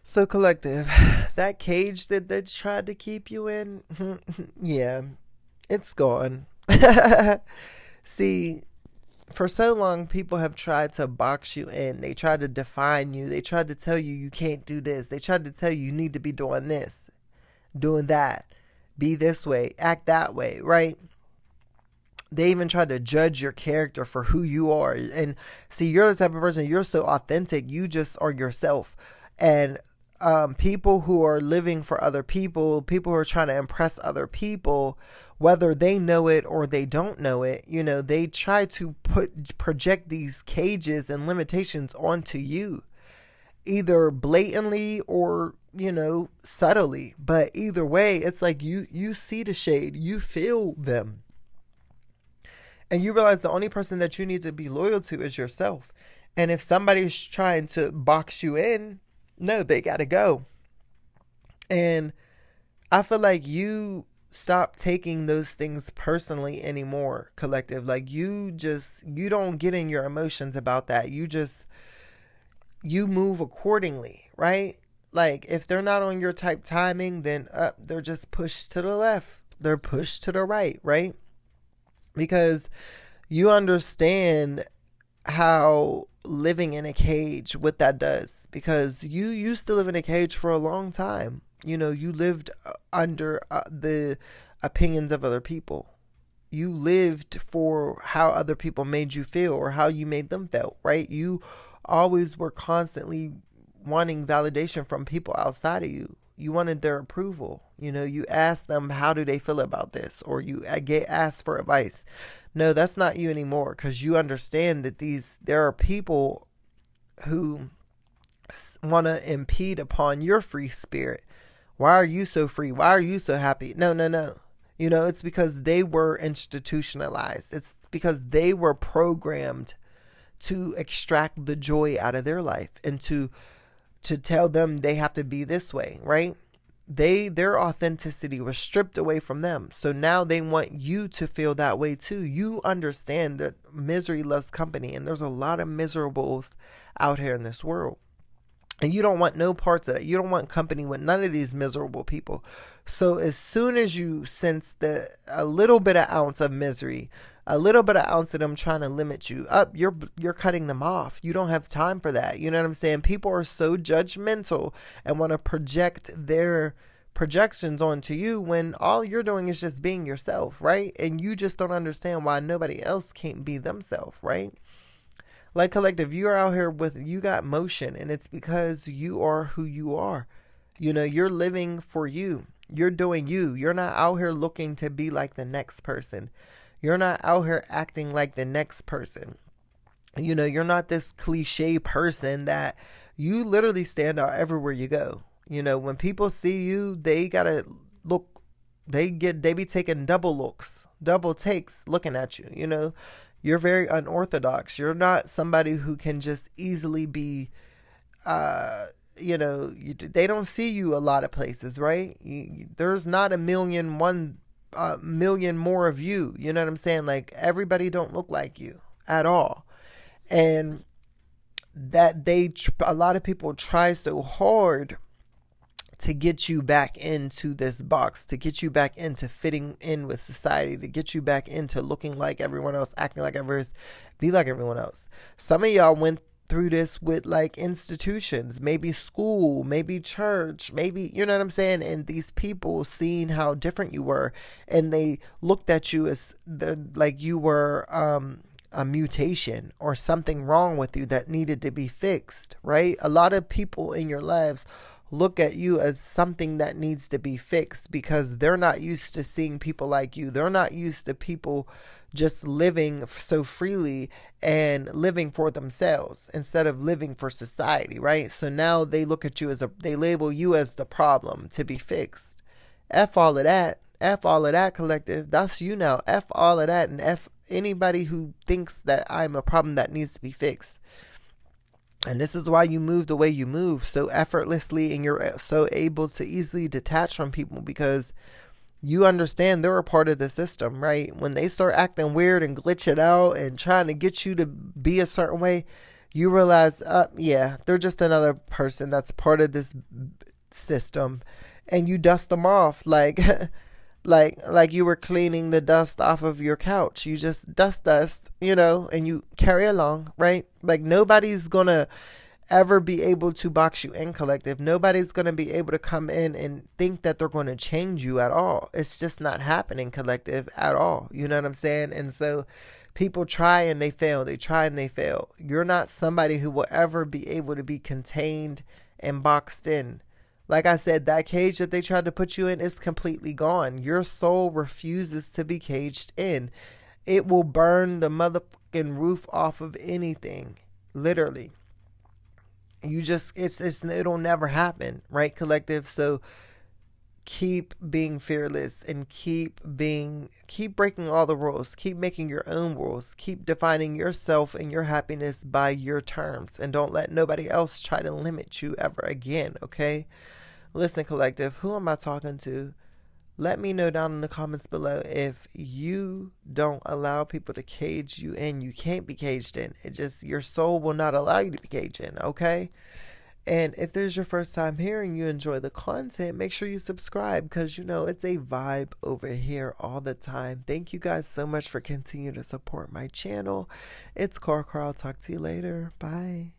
So collective, that cage that they tried to keep you in, yeah, it's gone. See, for so long, people have tried to box you in. They tried to define you. They tried to tell you you can't do this. They tried to tell you you need to be doing this, doing that, be this way, act that way, right? They even tried to judge your character for who you are. And see, you're the type of person, you're so authentic, you just are yourself. And people who are living for other people, people who are trying to impress other people, whether they know it or they don't know it, they try to project these cages and limitations onto you, either blatantly or subtly. But either way, it's like you see the shade, you feel them, and you realize the only person that you need to be loyal to is yourself. And if somebody's trying to box you in, no, they got to go. And I feel like you stop taking those things personally anymore, collective. Like you don't get in your emotions about that. You move accordingly, right? Like if they're not on your type timing, then they're just pushed to the left. They're pushed to the right, right? Because you understand how living in a cage, what that does. Because you used to live in a cage for a long time. You lived under the opinions of other people. You lived for how other people made you feel or how you made them feel, right? You always were constantly wanting validation from people outside of you. You wanted their approval. You asked them, how do they feel about this? Or you asked for advice. No, that's not you anymore, because you understand that there are people who want to impede upon your free spirit. Why are you so free? Why are you so happy? No, no, no. It's because they were institutionalized. It's because they were programmed to extract the joy out of their life and to tell them they have to be this way, right? Their authenticity was stripped away from them. So now they want you to feel that way too. You understand that misery loves company, and there's a lot of miserables out here in this world. And you don't want no parts of it. You don't want company with none of these miserable people. So as soon as you sense a little bit of ounce of misery, a little bit of ounce of them trying to limit you up, you're cutting them off. You don't have time for that. You know what I'm saying? People are so judgmental and want to project their projections onto you when all you're doing is just being yourself, right? And you just don't understand why nobody else can't be themselves, right? Like collective, you're out here you got motion, and it's because you are who you are. You're living for you. You're doing you. You're not out here looking to be like the next person. You're not out here acting like the next person. You're not this cliche person that you literally stand out everywhere you go. When people see you, they gotta look, they be taking double looks, double takes looking at you. You're very unorthodox. You're not somebody who can just easily be, they don't see you a lot of places, right? There's not a million more of you. You know what I'm saying? Like everybody don't look like you at all. And that a lot of people try so hard to get you back into this box, to get you back into fitting in with society, to get you back into looking like everyone else, acting like everyone else, be like everyone else. Some of y'all went through this with like institutions, maybe school, maybe church, maybe, you know what I'm saying? And these people seeing how different you were, and they looked at you as like you were a mutation or something wrong with you that needed to be fixed, right? A lot of people in your lives look at you as something that needs to be fixed because they're not used to seeing people like you. They're not used to people just living so freely and living for themselves instead of living for society, right? So now they look at you they label you as the problem to be fixed. F all of that. F all of that, collective. That's you now. F all of that, and F anybody who thinks that I'm a problem that needs to be fixed. And this is why you move the way you move so effortlessly, and you're so able to easily detach from people because you understand they're a part of the system, right? When they start acting weird and glitching out and trying to get you to be a certain way, You realize, yeah, they're just another person that's part of this system, and you dust them off like like you were cleaning the dust off of your couch. You just dust, and you carry along, right? Like nobody's gonna ever be able to box you in, collective. Nobody's gonna be able to come in and think that they're gonna change you at all. It's just not happening, collective, at all. You know what I'm saying? And so people try and they fail. They try and they fail. You're not somebody who will ever be able to be contained and boxed in. Like I said, that cage that they tried to put you in is completely gone. Your soul refuses to be caged in. It will burn the motherfucking roof off of anything. Literally. You just, it'll never happen, right, collective? So keep being fearless and keep breaking all the rules. Keep making your own rules. Keep defining yourself and your happiness by your terms. And don't let nobody else try to limit you ever again, okay? Listen, collective, who am I talking to? Let me know down in the comments below if you don't allow people to cage you in. You can't be caged in. It just, your soul will not allow you to be caged in, okay? And if this is your first time here and you enjoy the content, make sure you subscribe because, it's a vibe over here all the time. Thank you guys so much for continuing to support my channel. It's Karkar. I'll talk to you later. Bye.